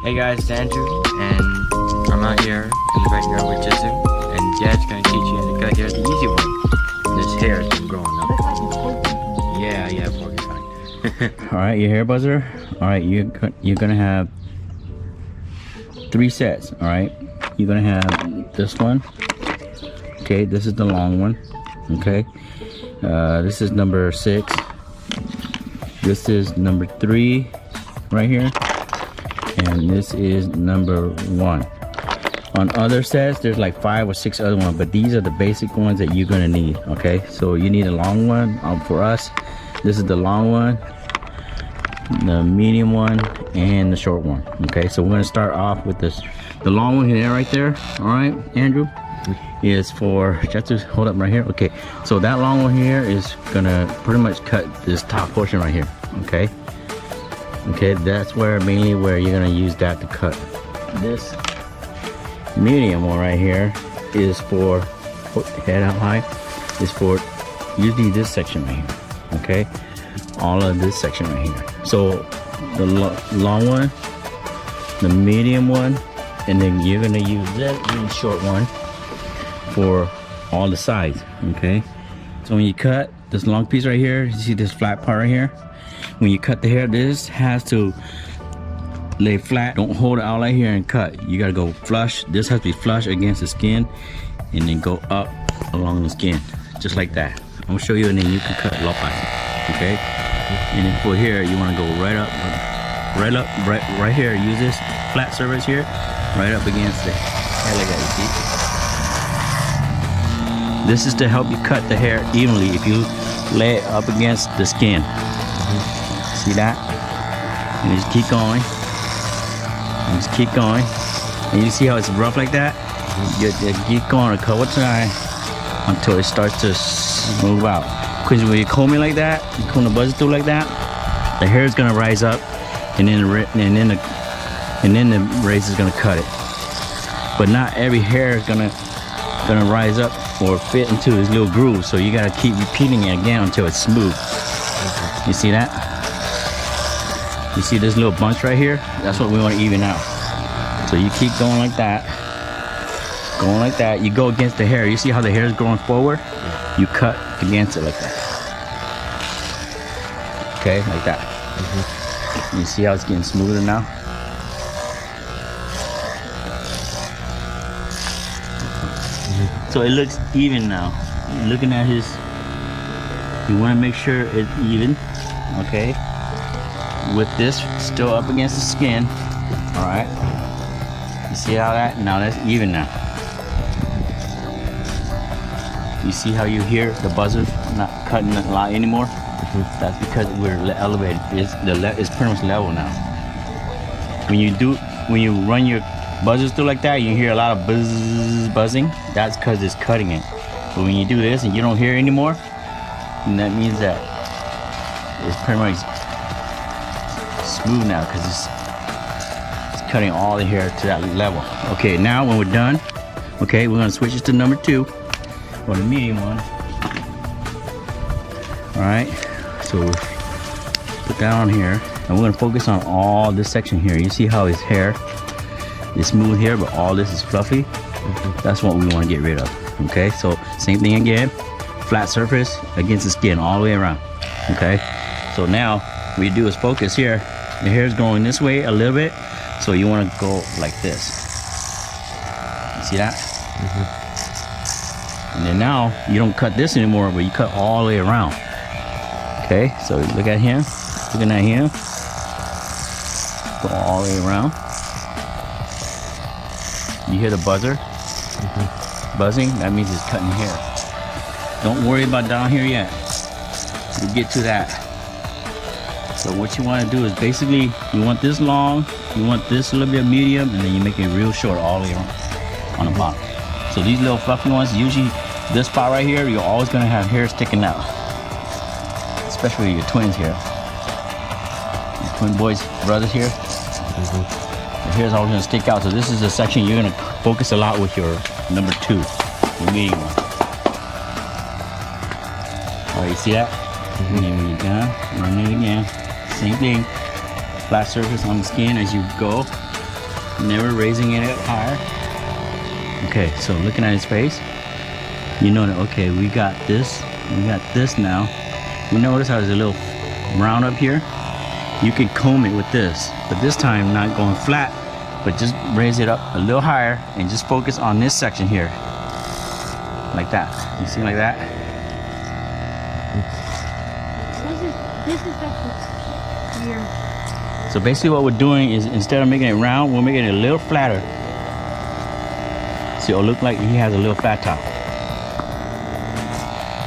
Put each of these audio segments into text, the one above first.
Hey guys, it's Andrew, and I'm out here in the backyard with Chatxu, and Dad's gonna teach you how to cut hair the easy way. This hair has been growing up. Yeah, porcupine. All right, your hair buzzer. All right, you're gonna have 3 sets. All right, you're gonna have this one. Okay, this is the long one. Okay, this is number 6. This is number 3 right here, and this is number 1. On other sets there's like 5 or 6 other ones, but these are the basic ones that you're gonna need. Okay, so you need a long one. For us, this is the long one, the medium one, and the short one. Okay, so we're gonna start off with this. The long one here right there, all right, Andrew, is for just to hold up right here. Okay, so that long one here is gonna pretty much cut this top portion right here. Okay, that's where mainly where you're gonna use that to cut. This medium one right here is for, head out high, is for usually this section right here. Okay, all of this section right here. So the long one, the medium one, and then you're gonna use that really short one for all the sides. Okay, so when you cut this long piece right here, you see this flat part right here. When you cut the hair, this has to lay flat. Don't hold it out right here and cut. You gotta go flush. This has to be flush against the skin, and then go up along the skin, just like that. I'm gonna show you, and then you can cut Lawpa. Okay, and then for here, you want to go right here. Use this flat surface here, right up against the hair like that. You see? This is to help you cut the hair evenly if you lay it up against the skin. See that? And just keep going. And just keep going. And you see how it's rough like that? You keep going a couple times until it starts to smooth out. Because when you comb it like that, you comb the buzzer through like that, the hair is gonna rise up, and then the razor is gonna cut it. But not every hair is gonna rise up or fit into this little groove. So you gotta keep repeating it again until it's smooth. You see that? You see this little bunch right here? That's what we want to even out. So you keep going like that. Going like that. You go against the hair. You see how the hair is growing forward? You cut against it like that. Okay, like that. You see how it's getting smoother now? So it looks even now. You're looking at his, you want to make sure it's even. Okay, with this still up against the skin. All right, you see how that, now that's even now. You see how you hear the buzzer not cutting a lot anymore? That's because we're elevated. It's pretty much level now. When you run your buzzers through like that, you hear a lot of buzzing. That's because it's cutting it. But when you do this and you don't hear anymore, and that means that it's pretty much smooth now, because it's cutting all the hair to that level. Okay, now when we're done, okay, we're gonna switch it to number 2, or the medium one. All right, so we'll put that on here, and we're gonna focus on all this section here. You see how his hair is smooth here, but all this is fluffy. That's what we want to get rid of. Okay, so same thing again, flat surface against the skin all the way around. Okay, so now what you do is focus here. The hair is going this way a little bit, so you want to go like this. You see that? And then now you don't cut this anymore, but you cut all the way around. Okay, so look at him, looking at him, go all the way around. You hear the buzzer buzzing? That means it's cutting hair. Don't worry about down here yet. We'll get to that. So what you want to do is basically, you want this long, you want this a little bit medium, and then you make it real short all the way around on the bottom. So these little fluffy ones, usually this spot right here, you're always going to have hair sticking out. Especially your twins here. Your twin boys, brothers here. The hair's always going to stick out. So this is the section you're going to focus a lot with your number 2, the medium one. Alright, you see that? And then when you're done, run it again. Same thing. Flat surface on the skin as you go. never raising it up higher. Okay, so looking at his face, you know that, okay, we got this now. You notice how there's a little round up here? You can comb it with this, but this time not going flat, but just raise it up a little higher and just focus on this section here. Like that. You see like that? This is here. So basically what we're doing is instead of making it round, we're making it a little flatter. See, it'll look like he has a little flat top.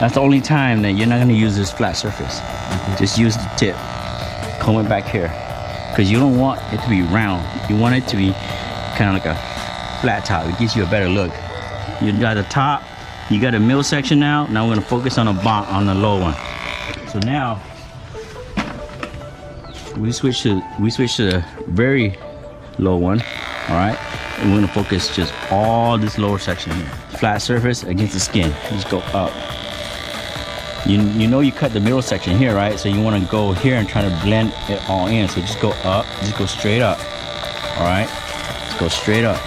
That's the only time that you're not going to use this flat surface. Just use the tip. Comb it back here. Because you don't want it to be round. You want it to be kind of like a flat top. It gives you a better look. You got the top. You got a middle section now. Now we're going to focus on the low one. So now we switch to the very low one. All right. And we're going to focus just all this lower section here. Flat surface against the skin. Just go up. You know you cut the middle section here, right? So you want to go here and try to blend it all in. So just go up, just go straight up. All right, just go straight up.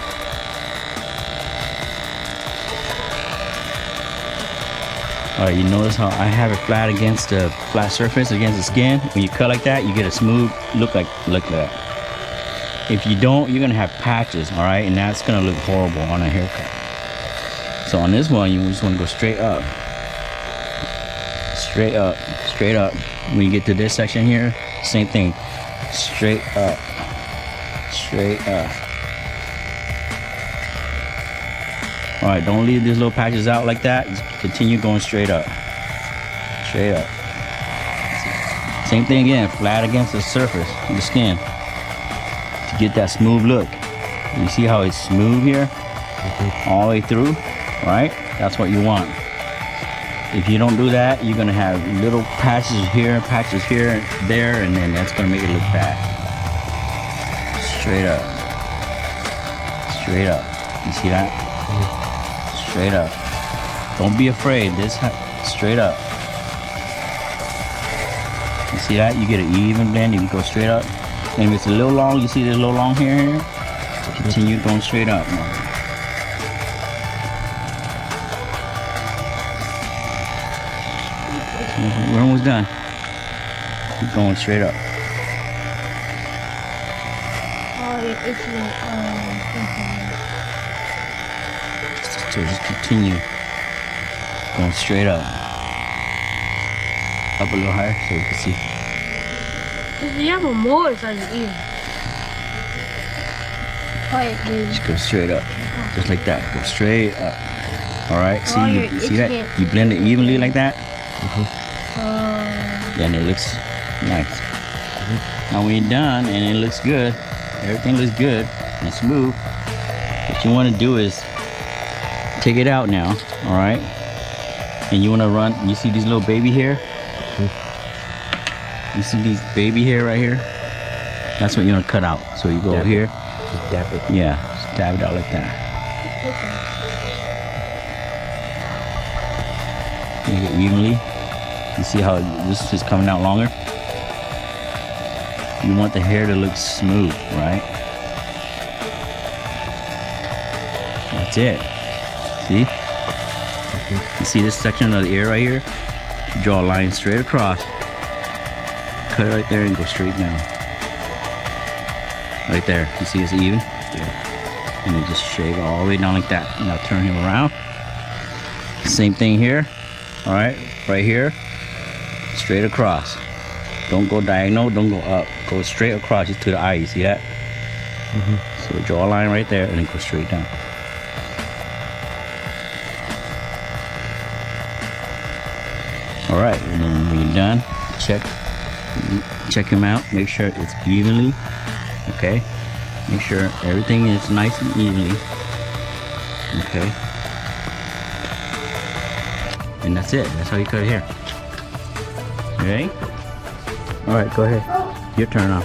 All right, you notice how I have it flat against the flat surface against the skin. When you cut like that, you get a smooth look like that. If you don't, you're gonna have patches, all right, and that's gonna look horrible on a haircut. So on this one, you just want to go straight up. Straight up, straight up. When you get to this section here, same thing. Straight up, straight up. All right, don't leave these little patches out like that. Just continue going straight up, straight up. Same thing again, flat against the surface of the skin to get that smooth look. You see how it's smooth here, all the way through, right? That's what you want. If you don't do that, you're gonna have little patches here, there, and then that's gonna make it look bad. Straight up. Straight up. You see that? Straight up. Don't be afraid. Straight up. You see that? You get an even blend. You can go straight up. And if it's a little long, you see this little long hair here? Continue going straight up now. We're almost done. Keep going straight up. So just continue going straight up. Up a little higher so you can see. You have more inside your ear. Just go straight up. Just like that. Go straight up. Alright, see, you see that? You blend it evenly like that. Then it looks nice. Now when you're done and it looks good, everything looks good and smooth, what you want to do is take it out now, all right? And you want to run, you see these little baby hair? You see these baby hair right here? That's what you want to cut out. So you go over here. Just dab it. Yeah, just dab it out like that. Make it evenly. You see how this is coming out longer? You want the hair to look smooth, right? That's it. See? You see this section of the ear right here? Draw a line straight across. Cut it right there and go straight down. Right there. You see it's even? Yeah. And then just shave all the way down like that. Now turn him around. Same thing here. Alright, right here. Straight across. Don't go diagonal, don't go up. Go straight across just to the eye. You see that? So draw a line right there and then go straight down. Alright, and then when you're done, check him out. Make sure it's evenly. Okay? Make sure everything is nice and evenly. Okay? And that's it. That's how you cut hair. Ready? Alright, go ahead. Your turn now.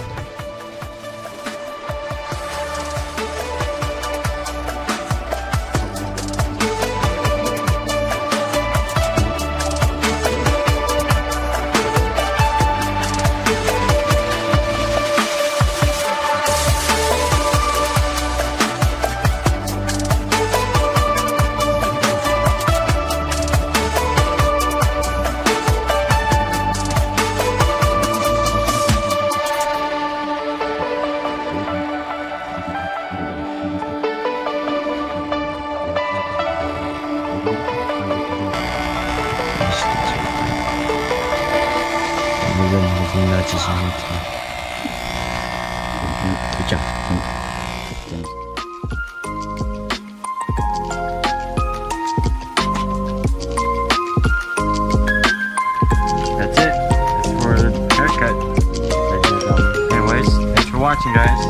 个你听到几声会听。Good job. That's it. That's for the haircut. Anyways, thanks for watching, guys.